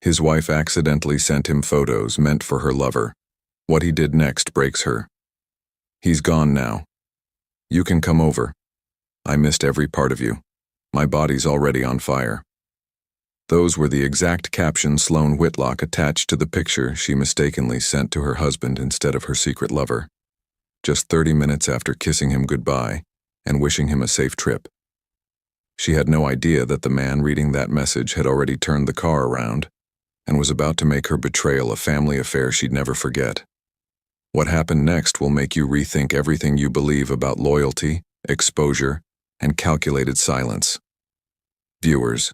His wife accidentally sent him photos meant for her lover. What he did next breaks her. He's gone now. You can come over. I missed every part of you. My body's already on fire. Those were the exact captions Sloane Whitlock attached to the picture she mistakenly sent to her husband instead of her secret lover, just 30 minutes after kissing him goodbye and wishing him a safe trip. She had no idea that the man reading that message had already turned the car around and was about to make her betrayal a family affair she'd never forget. What happened next will make you rethink everything you believe about loyalty, exposure, and calculated silence. Viewers,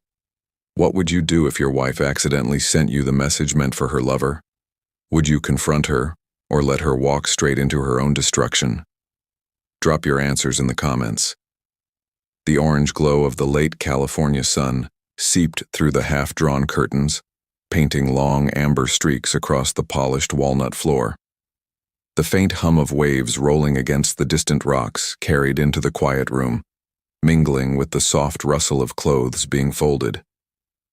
what would you do if your wife accidentally sent you the message meant for her lover? Would you confront her or let her walk straight into her own destruction? Drop your answers in the comments. The orange glow of the late California sun seeped through the half-drawn curtains, painting long amber streaks across the polished walnut floor. The faint hum of waves rolling against the distant rocks carried into the quiet room, mingling with the soft rustle of clothes being folded.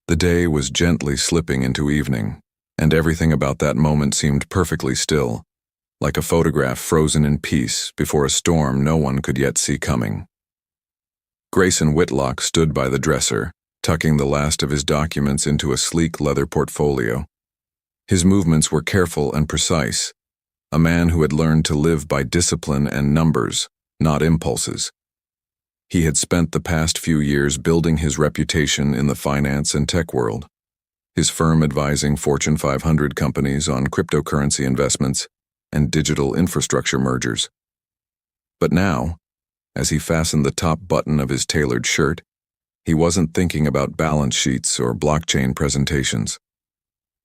The day was gently slipping into evening, and everything about that moment seemed perfectly still, like a photograph frozen in peace before a storm no one could yet see coming. Grayson Whitlock stood by the dresser, tucking the last of his documents into a sleek leather portfolio. His movements were careful and precise, a man who had learned to live by discipline and numbers, not impulses. He had spent the past few years building his reputation in the finance and tech world, his firm advising Fortune 500 companies on cryptocurrency investments and digital infrastructure mergers. But now, as he fastened the top button of his tailored shirt, he wasn't thinking about balance sheets or blockchain presentations.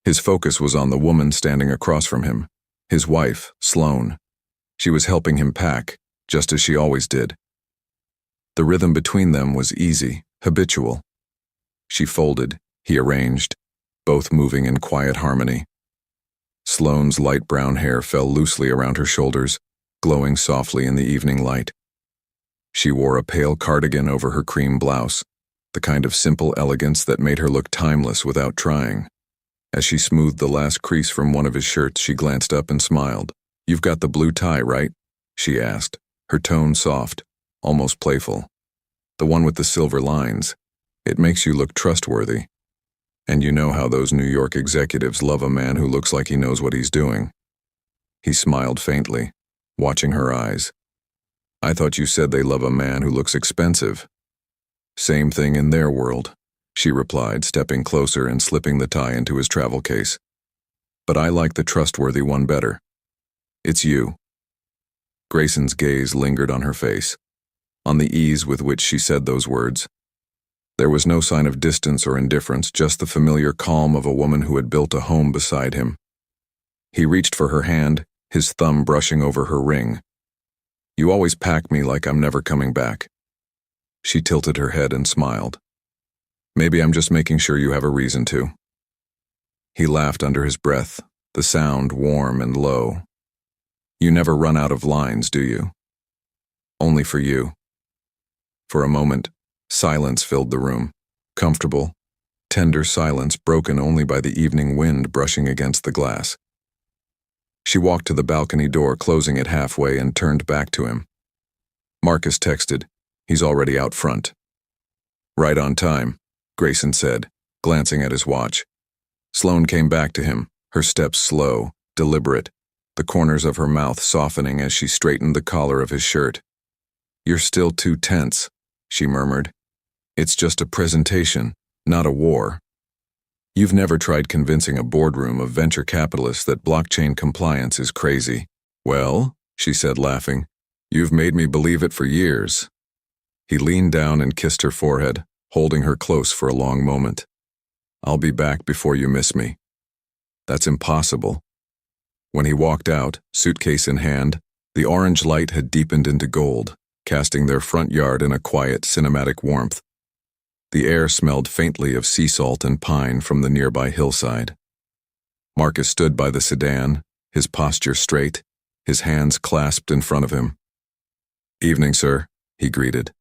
His focus was on the woman standing across from him, his wife, Sloane. She was helping him pack, just as she always did. The rhythm between them was easy, habitual. She folded, he arranged, both moving in quiet harmony. Sloane's light brown hair fell loosely around her shoulders, glowing softly in the evening light. She wore a pale cardigan over her cream blouse, the kind of simple elegance that made her look timeless without trying. As she smoothed the last crease from one of his shirts, she glanced up and smiled. "You've got the blue tie, right?" she asked, her tone soft, almost playful. "The one with the silver lines. It makes you look trustworthy. And you know how those New York executives love a man who looks like he knows what he's doing." He smiled faintly, watching her eyes. "I thought you said they love a man who looks expensive." "Same thing in their world," she replied, stepping closer and slipping the tie into his travel case. "But I like the trustworthy one better. It's you." Grayson's gaze lingered on her face, on the ease with which she said those words. There was no sign of distance or indifference, just the familiar calm of a woman who had built a home beside him. He reached for her hand, his thumb brushing over her ring. "You always pack me like I'm never coming back." She tilted her head and smiled. "Maybe I'm just making sure you have a reason to." He laughed under his breath, the sound warm and low. "You never run out of lines, do you?" "Only for you." For a moment, silence filled the room, comfortable, tender silence broken only by the evening wind brushing against the glass. She walked to the balcony door, closing it halfway, and turned back to him. "Marcus texted. He's already out front." "Right on time," Grayson said, glancing at his watch. Sloane came back to him, her steps slow, deliberate, the corners of her mouth softening as she straightened the collar of his shirt. "You're still too tense," she murmured. "It's just a presentation, not a war. You've never tried convincing a boardroom of venture capitalists that blockchain compliance is crazy." "Well," she said, laughing, "you've made me believe it for years." He leaned down and kissed her forehead, holding her close for a long moment. "I'll be back before you miss me." "That's impossible." When he walked out, suitcase in hand, the orange light had deepened into gold, casting their front yard in a quiet, cinematic warmth. The air smelled faintly of sea salt and pine from the nearby hillside. Marcus stood by the sedan, his posture straight, his hands clasped in front of him. "Evening, sir," he greeted.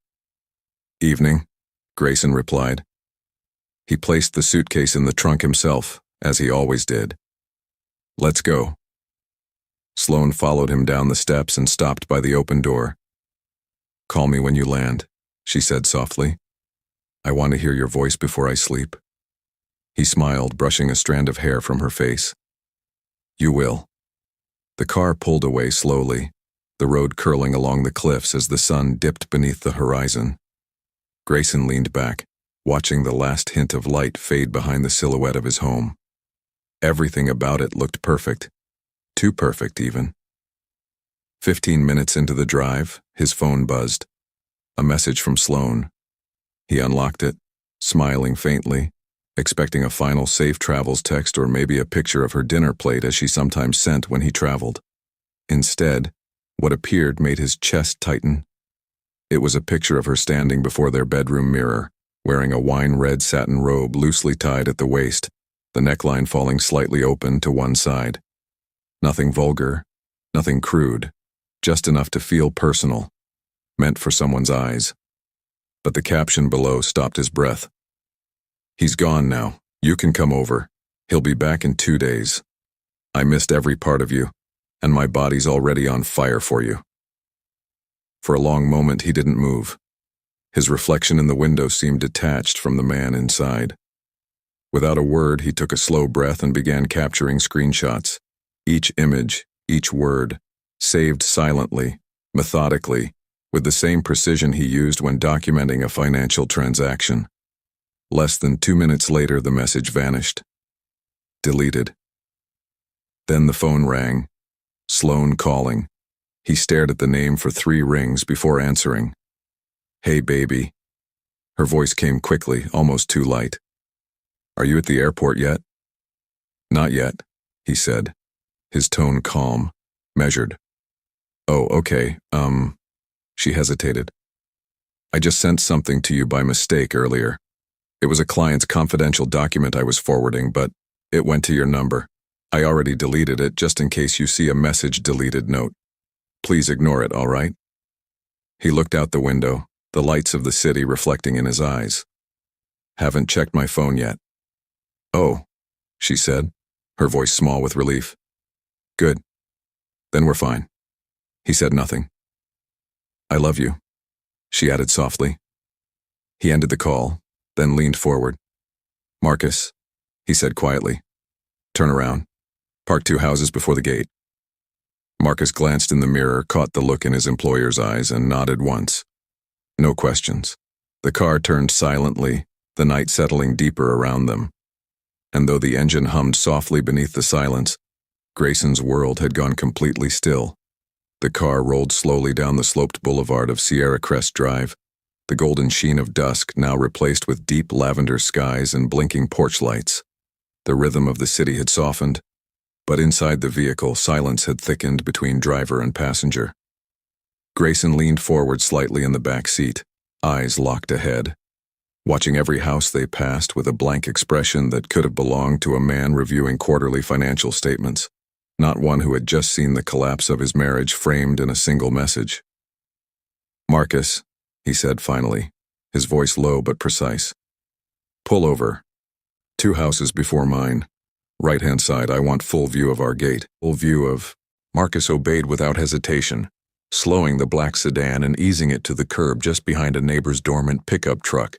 "Evening," Grayson replied. He placed the suitcase in the trunk himself as he always did. "Let's go." Sloane followed him down the steps and stopped by the open door. "Call me when you land," she said softly. "I want to hear your voice before I sleep." He smiled, brushing a strand of hair from her face. "You will." The car pulled away slowly, the road curling along the cliffs as the sun dipped beneath the horizon. Grayson leaned back, watching the last hint of light fade behind the silhouette of his home. Everything about it looked perfect. Too perfect, even. 15 minutes into the drive, his phone buzzed. A message from Sloane. He unlocked it, smiling faintly, expecting a final safe travels text or maybe a picture of her dinner plate as she sometimes sent when he traveled. Instead, what appeared made his chest tighten. It was a picture of her standing before their bedroom mirror, wearing a wine-red satin robe loosely tied at the waist, the neckline falling slightly open to one side. Nothing vulgar, nothing crude, just enough to feel personal, meant for someone's eyes. But the caption below stopped his breath. "He's gone now. You can come over. He'll be back in 2 days. I missed every part of you, and my body's already on fire for you." For a long moment he didn't move. His reflection in the window seemed detached from the man inside. Without a word, he took a slow breath and began capturing screenshots. Each image, each word, saved silently, methodically, with the same precision he used when documenting a financial transaction. Less than 2 minutes later, the message vanished. Deleted. Then the phone rang. Sloane calling. He stared at the name for 3 rings before answering. "Hey, baby." Her voice came quickly, almost too light. "Are you at the airport yet?" "Not yet," he said, his tone calm, measured. "Oh, okay, She hesitated. "I just sent something to you by mistake earlier. It was a client's confidential document I was forwarding, but it went to your number. I already deleted it just in case you see a message deleted note. Please ignore it, all right?" He looked out the window, the lights of the city reflecting in his eyes. "Haven't checked my phone yet." "Oh," she said, her voice small with relief. "Good. Then we're fine." He said nothing. "I love you," she added softly. He ended the call, then leaned forward. "Marcus," he said quietly. "Turn around. Park 2 houses before the gate." Marcus glanced in the mirror, caught the look in his employer's eyes, and nodded once. No questions. The car turned silently, the night settling deeper around them. And though the engine hummed softly beneath the silence, Grayson's world had gone completely still. The car rolled slowly down the sloped boulevard of Sierra Crest Drive, the golden sheen of dusk now replaced with deep lavender skies and blinking porch lights. The rhythm of the city had softened, but inside the vehicle, silence had thickened between driver and passenger. Grayson leaned forward slightly in the back seat, eyes locked ahead, watching every house they passed with a blank expression that could have belonged to a man reviewing quarterly financial statements, not one who had just seen the collapse of his marriage framed in a single message. "Marcus," he said finally, his voice low but precise. "Pull over. 2 houses before mine. Right-hand side, I want full view of our gate. Full view of—" Marcus obeyed without hesitation, slowing the black sedan and easing it to the curb just behind a neighbor's dormant pickup truck.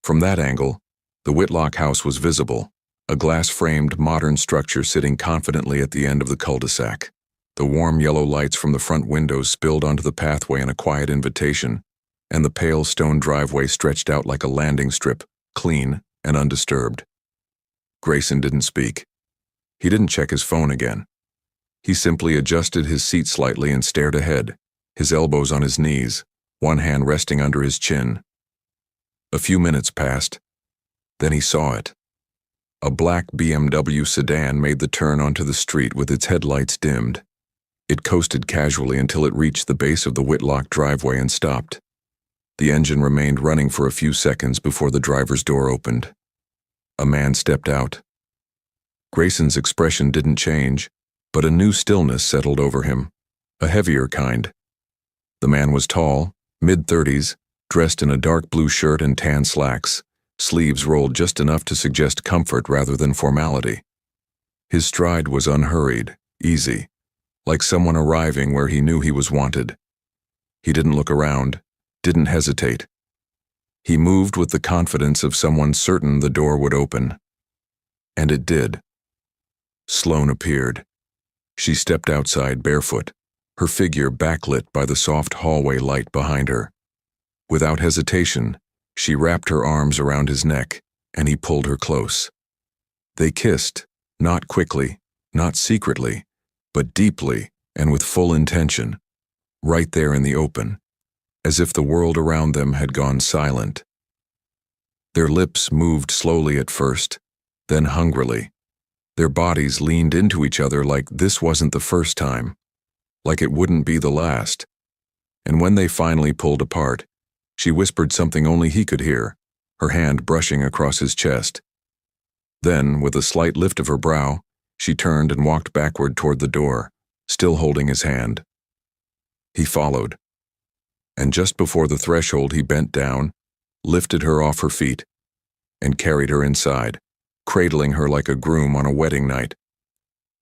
From that angle, the Whitlock house was visible, a glass-framed modern structure sitting confidently at the end of the cul-de-sac. The warm yellow lights from the front windows spilled onto the pathway in a quiet invitation, and the pale stone driveway stretched out like a landing strip, clean and undisturbed. Grayson didn't speak. He didn't check his phone again. He simply adjusted his seat slightly and stared ahead, his elbows on his knees, one hand resting under his chin. A few minutes passed. Then he saw it. A black BMW sedan made the turn onto the street with its headlights dimmed. It coasted casually until it reached the base of the Whitlock driveway and stopped. The engine remained running for a few seconds before the driver's door opened. A man stepped out. Grayson's expression didn't change, but a new stillness settled over him, a heavier kind. The man was tall, mid-30s, dressed in a dark blue shirt and tan slacks, sleeves rolled just enough to suggest comfort rather than formality. His stride was unhurried, easy, like someone arriving where he knew he was wanted. He didn't look around, didn't hesitate. He moved with the confidence of someone certain the door would open. And it did. Sloane appeared. She stepped outside barefoot, her figure backlit by the soft hallway light behind her. Without hesitation, she wrapped her arms around his neck, and he pulled her close. They kissed, not quickly, not secretly, but deeply and with full intention, right there in the open, as if the world around them had gone silent. Their lips moved slowly at first, then hungrily. Their bodies leaned into each other like this wasn't the first time, like it wouldn't be the last. And when they finally pulled apart, she whispered something only he could hear, her hand brushing across his chest. Then, with a slight lift of her brow, she turned and walked backward toward the door, still holding his hand. He followed. And just before the threshold he bent down, lifted her off her feet, and carried her inside, cradling her like a groom on a wedding night.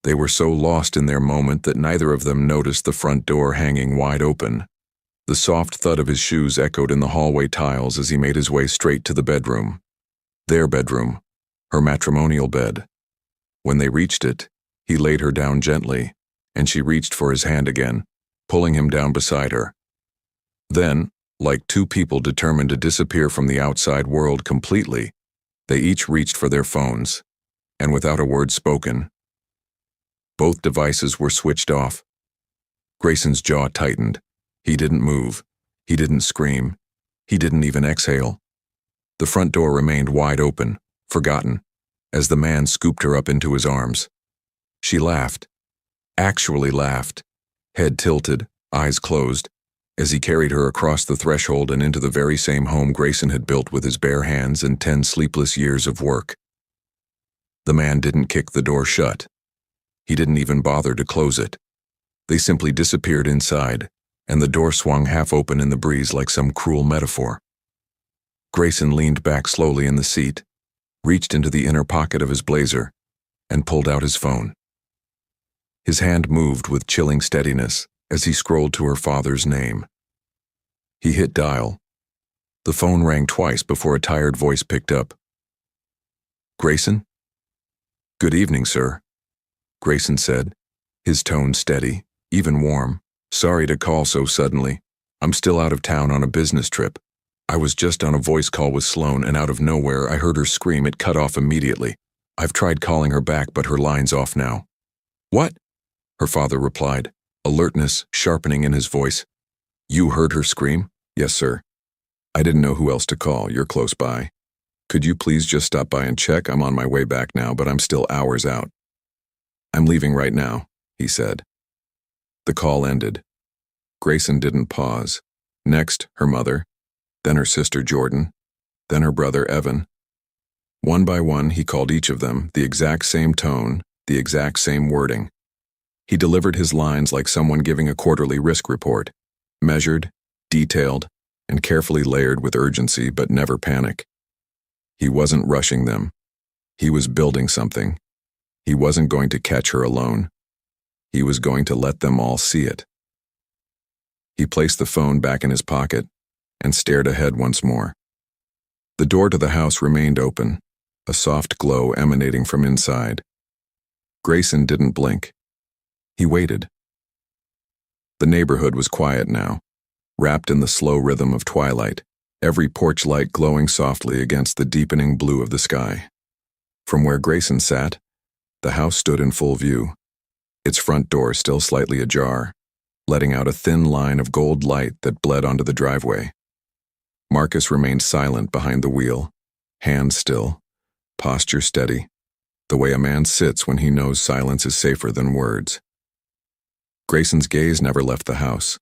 They were so lost in their moment that neither of them noticed the front door hanging wide open. The soft thud of his shoes echoed in the hallway tiles as he made his way straight to the bedroom. Their bedroom, her matrimonial bed. When they reached it, he laid her down gently, and she reached for his hand again, pulling him down beside her. Then, like two people determined to disappear from the outside world completely, they each reached for their phones, and without a word spoken, both devices were switched off. Grayson's jaw tightened. He didn't move. He didn't scream. He didn't even exhale. The front door remained wide open, forgotten, as the man scooped her up into his arms. She laughed. Actually laughed, head tilted, eyes closed, as he carried her across the threshold and into the very same home Grayson had built with his bare hands and 10 sleepless years of work. The man didn't kick the door shut. He didn't even bother to close it. They simply disappeared inside, and the door swung half open in the breeze like some cruel metaphor. Grayson leaned back slowly in the seat, reached into the inner pocket of his blazer, and pulled out his phone. His hand moved with chilling steadiness as he scrolled to her father's name. He hit dial. The phone rang twice before a tired voice picked up. "Grayson?" "Good evening, sir," Grayson said, his tone steady, even warm. "Sorry to call so suddenly. I'm still out of town on a business trip. I was just on a voice call with Sloane, and out of nowhere I heard her scream. It cut off immediately. I've tried calling her back, but her line's off now." "What?" her father replied, alertness sharpening in his voice. "You heard her scream?" "Yes, sir. I didn't know who else to call. You're close by. Could you please just stop by and check? I'm on my way back now, but I'm still hours out." "I'm leaving right now," he said. The call ended. Grayson didn't pause. Next, her mother, then her sister Jordan, then her brother Evan. One by one, he called each of them, the exact same tone, the exact same wording. He delivered his lines like someone giving a quarterly risk report, measured, detailed, and carefully layered with urgency, but never panic. He wasn't rushing them. He was building something. He wasn't going to catch her alone. He was going to let them all see it. He placed the phone back in his pocket and stared ahead once more. The door to the house remained open, a soft glow emanating from inside. Grayson didn't blink. He waited. The neighborhood was quiet now, wrapped in the slow rhythm of twilight, every porch light glowing softly against the deepening blue of the sky. From where Grayson sat, the house stood in full view, its front door still slightly ajar, letting out a thin line of gold light that bled onto the driveway. Marcus remained silent behind the wheel, hands still, posture steady, the way a man sits when he knows silence is safer than words. Grayson's gaze never left the house.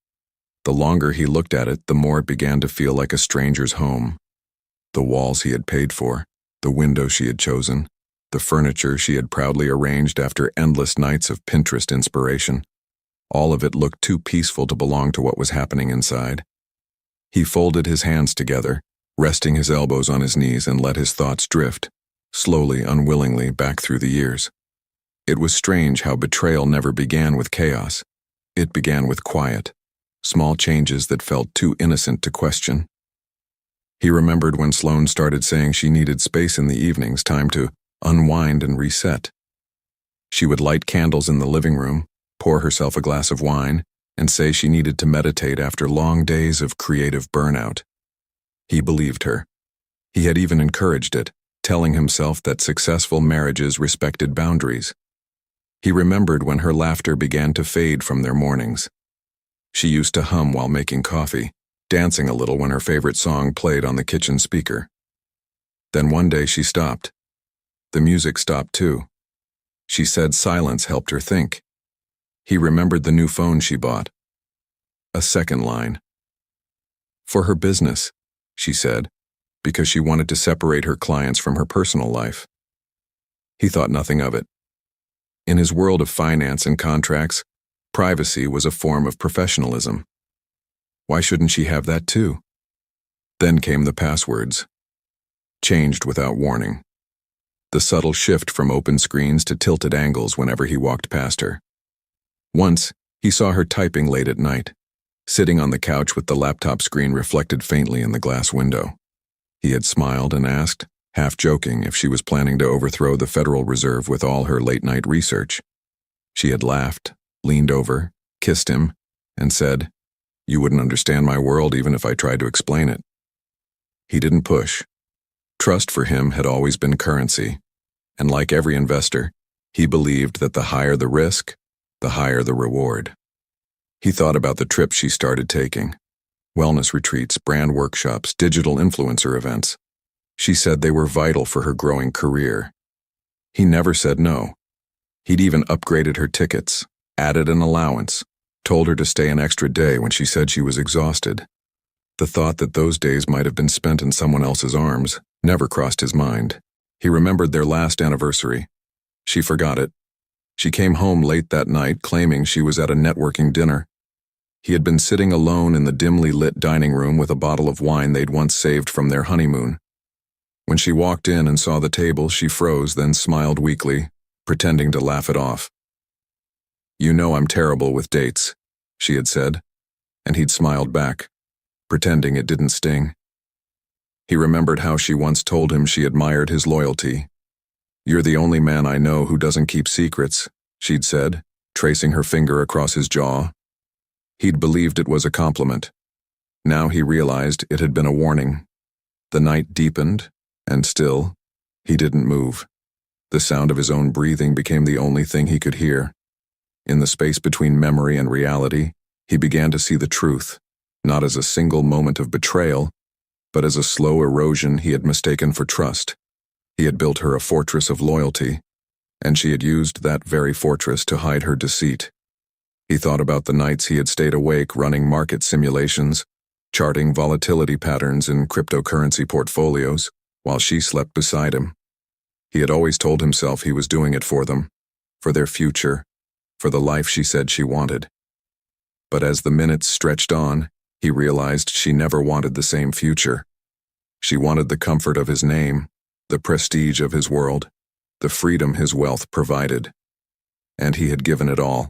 The longer he looked at it, the more it began to feel like a stranger's home. The walls he had paid for, the window she had chosen, the furniture she had proudly arranged after endless nights of Pinterest inspiration. All of it looked too peaceful to belong to what was happening inside. He folded his hands together, resting his elbows on his knees and let his thoughts drift, slowly, unwillingly, back through the years. It was strange how betrayal never began with chaos. It began with quiet, small changes that felt too innocent to question. He remembered when Sloane started saying she needed space in the evenings, time to unwind and reset. She would light candles in the living room, pour herself a glass of wine, and say she needed to meditate after long days of creative burnout. He believed her. He had even encouraged it, telling himself that successful marriages respected boundaries. He remembered when her laughter began to fade from their mornings. She used to hum while making coffee, dancing a little when her favorite song played on the kitchen speaker. Then one day she stopped. The music stopped too. She said silence helped her think. He remembered the new phone she bought. A second line. For her business, she said, because she wanted to separate her clients from her personal life. He thought nothing of it. In his world of finance and contracts, privacy was a form of professionalism. Why shouldn't she have that too? Then came the passwords. Changed without warning. The subtle shift from open screens to tilted angles whenever he walked past her. Once, he saw her typing late at night, sitting on the couch with the laptop screen reflected faintly in the glass window. He had smiled and asked, half joking, if she was planning to overthrow the Federal Reserve with all her late-night research. She had laughed, leaned over, kissed him, and said, "You wouldn't understand my world even if I tried to explain it." He didn't push. Trust for him had always been currency, and like every investor, he believed that the higher the risk, the higher the reward. He thought about the trips she started taking. Wellness retreats, brand workshops, digital influencer events. She said they were vital for her growing career. He never said no. He'd even upgraded her tickets, added an allowance, told her to stay an extra day when she said she was exhausted. The thought that those days might have been spent in someone else's arms never crossed his mind. He remembered their last anniversary. She forgot it. She came home late that night claiming she was at a networking dinner. He had been sitting alone in the dimly lit dining room with a bottle of wine they'd once saved from their honeymoon. When she walked in and saw the table, she froze, then smiled weakly, pretending to laugh it off. "You know I'm terrible with dates," she had said, and he'd smiled back, pretending it didn't sting. He remembered how she once told him she admired his loyalty. "You're the only man I know who doesn't keep secrets," she'd said, tracing her finger across his jaw. He'd believed it was a compliment. Now he realized it had been a warning. The night deepened, and still, he didn't move. The sound of his own breathing became the only thing he could hear. In the space between memory and reality, he began to see the truth, not as a single moment of betrayal, but as a slow erosion he had mistaken for trust. He had built her a fortress of loyalty, and she had used that very fortress to hide her deceit. He thought about the nights he had stayed awake running market simulations, charting volatility patterns in cryptocurrency portfolios, while she slept beside him. He had always told himself he was doing it for them, for their future, for the life she said she wanted. But as the minutes stretched on, he realized she never wanted the same future. She wanted the comfort of his name, the prestige of his world, the freedom his wealth provided. And he had given it all.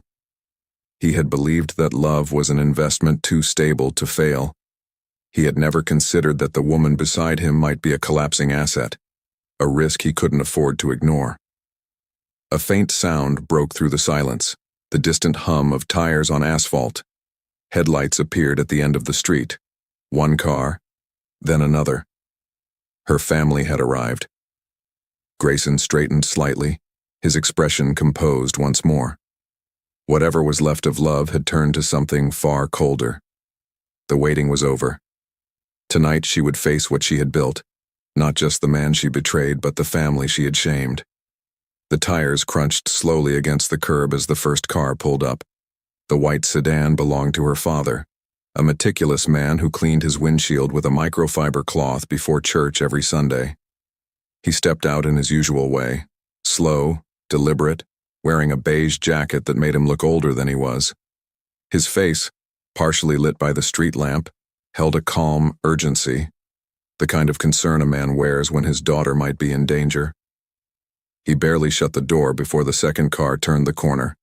He had believed that love was an investment too stable to fail. He had never considered that the woman beside him might be a collapsing asset, a risk he couldn't afford to ignore. A faint sound broke through the silence, the distant hum of tires on asphalt. Headlights appeared at the end of the street. One car, then another. Her family had arrived. Grayson straightened slightly, his expression composed once more. Whatever was left of love had turned to something far colder. The waiting was over. Tonight she would face what she had built, not just the man she betrayed, but the family she had shamed. The tires crunched slowly against the curb as the first car pulled up. The white sedan belonged to her father, a meticulous man who cleaned his windshield with a microfiber cloth before church every Sunday. He stepped out in his usual way, slow, deliberate, wearing a beige jacket that made him look older than he was. His face, partially lit by the street lamp, held a calm urgency. the kind of concern a man wears when his daughter might be in danger. He barely shut the door before the second car turned the corner,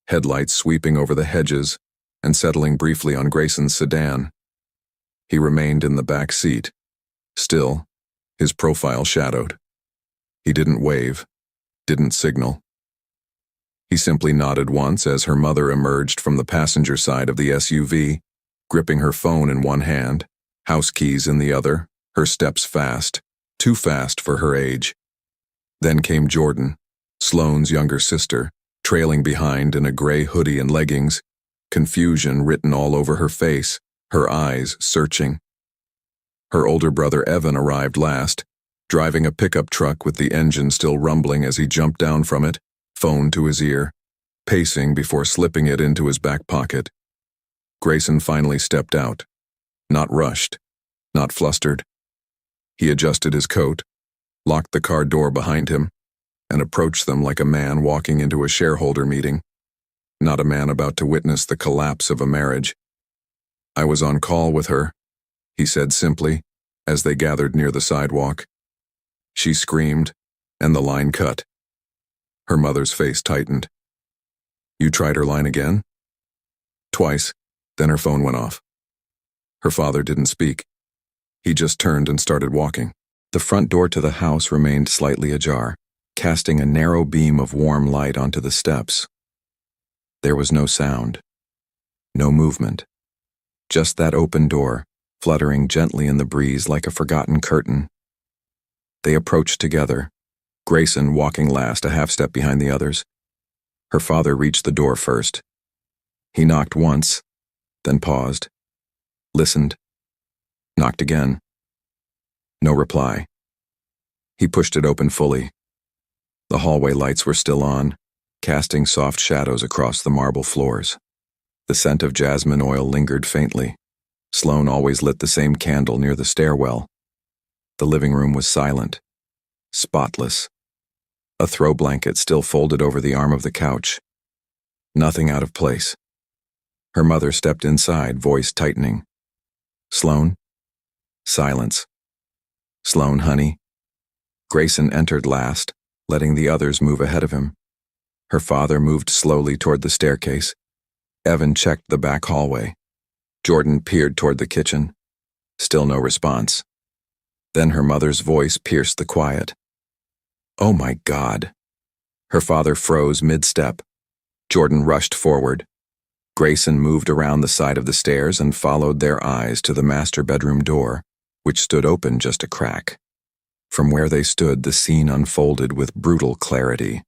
headlights sweeping over the hedges and settling briefly on Grayson's sedan. He remained in the back seat, still, his profile shadowed. He didn't wave, didn't signal. He simply nodded once as her mother emerged from the passenger side of the SUV, gripping her phone in one hand, house keys in the other, her steps fast, too fast for her age. Then came Jordan, Sloane's younger sister, trailing behind in a gray hoodie and leggings, confusion written all over her face, her eyes searching. Her older brother Evan arrived last, driving a pickup truck with the engine still rumbling as he jumped down from it, phone to his ear, pacing before slipping it into his back pocket. Grayson finally stepped out, not rushed, not flustered. He adjusted his coat, locked the car door behind him, and approached them like a man walking into a shareholder meeting, not a man about to witness the collapse of a marriage. "I was on call with her," he said simply, as they gathered near the sidewalk. She screamed, and the line cut. Her mother's face tightened. "You tried her line again?" "Twice, then her phone went off." Her father didn't speak. He just turned and started walking. The front door to the house remained slightly ajar, casting a narrow beam of warm light onto the steps. There was no sound, no movement, just that open door, fluttering gently in the breeze like a forgotten curtain. They approached together, Grayson walking last, a half step behind the others. Her father reached the door first. He knocked once, then paused, listened, knocked again. No reply. He pushed it open fully. The hallway lights were still on, casting soft shadows across the marble floors. The scent of jasmine oil lingered faintly. Sloane always lit the same candle near the stairwell. The living room was silent, spotless. A throw blanket still folded over the arm of the couch. Nothing out of place. Her mother stepped inside, voice tightening. "Sloane?" Silence. "Sloane, honey?" Grayson entered last, letting the others move ahead of him. Her father moved slowly toward the staircase. Evan checked the back hallway. Jordan peered toward the kitchen. Still no response. Then her mother's voice pierced the quiet. "Oh my God." Her father froze mid-step. Jordan rushed forward. Grayson moved around the side of the stairs and followed their eyes to the master bedroom door, which stood open just a crack. From where they stood, the scene unfolded with brutal clarity.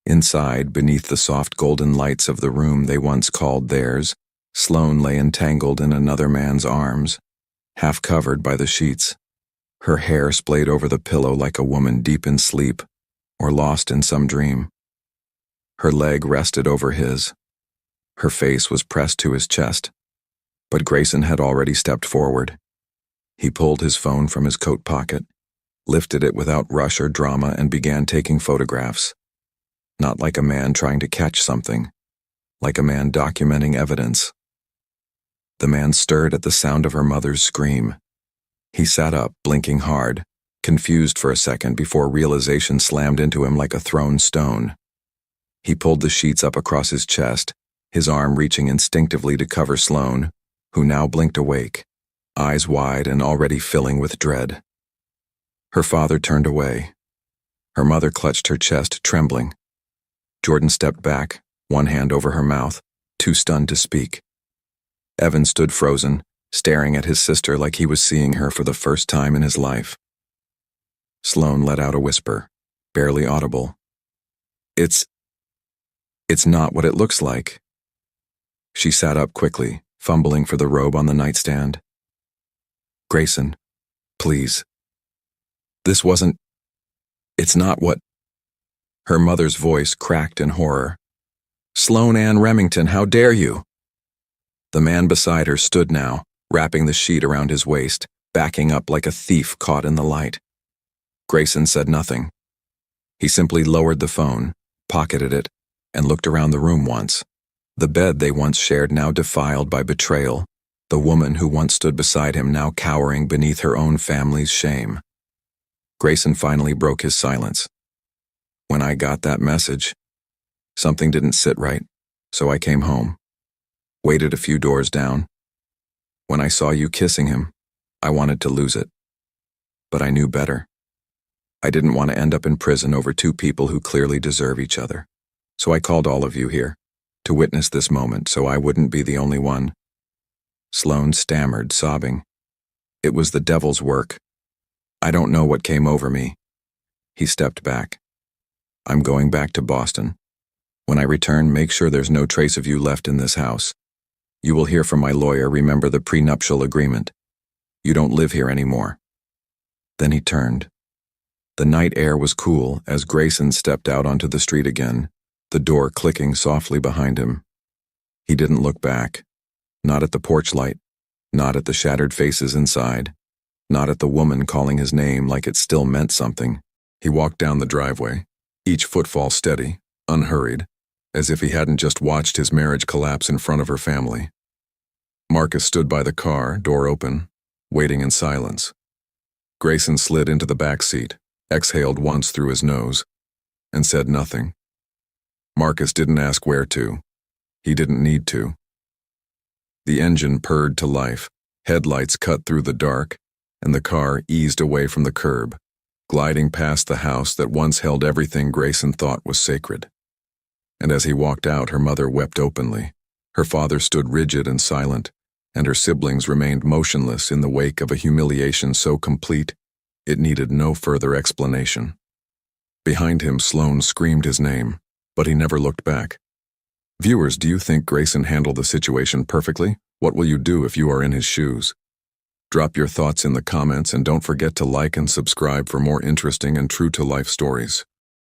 Inside, beneath the soft golden lights of the room they once called theirs, Sloane lay entangled in another man's arms, half covered by the sheets. Her hair splayed over the pillow like a woman deep in sleep or lost in some dream. Her leg rested over his. Her face was pressed to his chest, but Grayson had already stepped forward. He pulled his phone from his coat pocket, lifted it without rush or drama, and began taking photographs. Not like a man trying to catch something, like a man documenting evidence. The man stirred at the sound of her mother's scream. He sat up, blinking hard, confused for a second before realization slammed into him like a thrown stone. He pulled the sheets up across his chest, his arm reaching instinctively to cover Sloane, who now blinked awake, eyes wide and already filling with dread. Her father turned away. Her mother clutched her chest, trembling. Jordan stepped back, one hand over her mouth, too stunned to speak. Evan stood frozen, staring at his sister like he was seeing her for the first time in his life. Sloane let out a whisper, barely audible. It's not what it looks like." She sat up quickly, fumbling for the robe on the nightstand. "Grayson, please. It's not what—" Her mother's voice cracked in horror. "Sloane Ann Remington, how dare you?" The man beside her stood now, wrapping the sheet around his waist, backing up like a thief caught in the light. Grayson said nothing. He simply lowered the phone, pocketed it, and looked around the room once. The bed they once shared now defiled by betrayal, The woman who once stood beside him now cowering beneath her own family's shame. Grayson finally broke his silence. When I got that message, something didn't sit right, so I came home. Waited a few doors down. When I saw you kissing him, I wanted to lose it. But I knew better. I didn't want to end up in prison over two people who clearly deserve each other. So I called all of you here, to witness this moment so I wouldn't be the only one. Sloane stammered, sobbing. It was the devil's work. I don't know what came over me. He stepped back. I'm going back to Boston. When I return, make sure there's no trace of you left in this house. You will hear from my lawyer. Remember the prenuptial agreement. You don't live here anymore. Then he turned. The night air was cool as Grayson stepped out onto the street again, the door clicking softly behind him. He didn't look back. Not at the porch light, not at the shattered faces inside, not at the woman calling his name like it still meant something. He walked down the driveway, each footfall steady, unhurried, as if he hadn't just watched his marriage collapse in front of her family. Marcus stood by the car, door open, waiting in silence. Grayson slid into the back seat, exhaled once through his nose, and said nothing. Marcus didn't ask where to. He didn't need to. The engine purred to life, headlights cut through the dark, and the car eased away from the curb, gliding past the house that once held everything Grayson thought was sacred. And as he walked out, her mother wept openly. Her father stood rigid and silent, and her siblings remained motionless in the wake of a humiliation so complete it needed no further explanation. Behind him, Sloane screamed his name, but he never looked back. Viewers, do you think Grayson handled the situation perfectly? What will you do if you are in his shoes? Drop your thoughts in the comments and don't forget to like and subscribe for more interesting and true-to-life stories.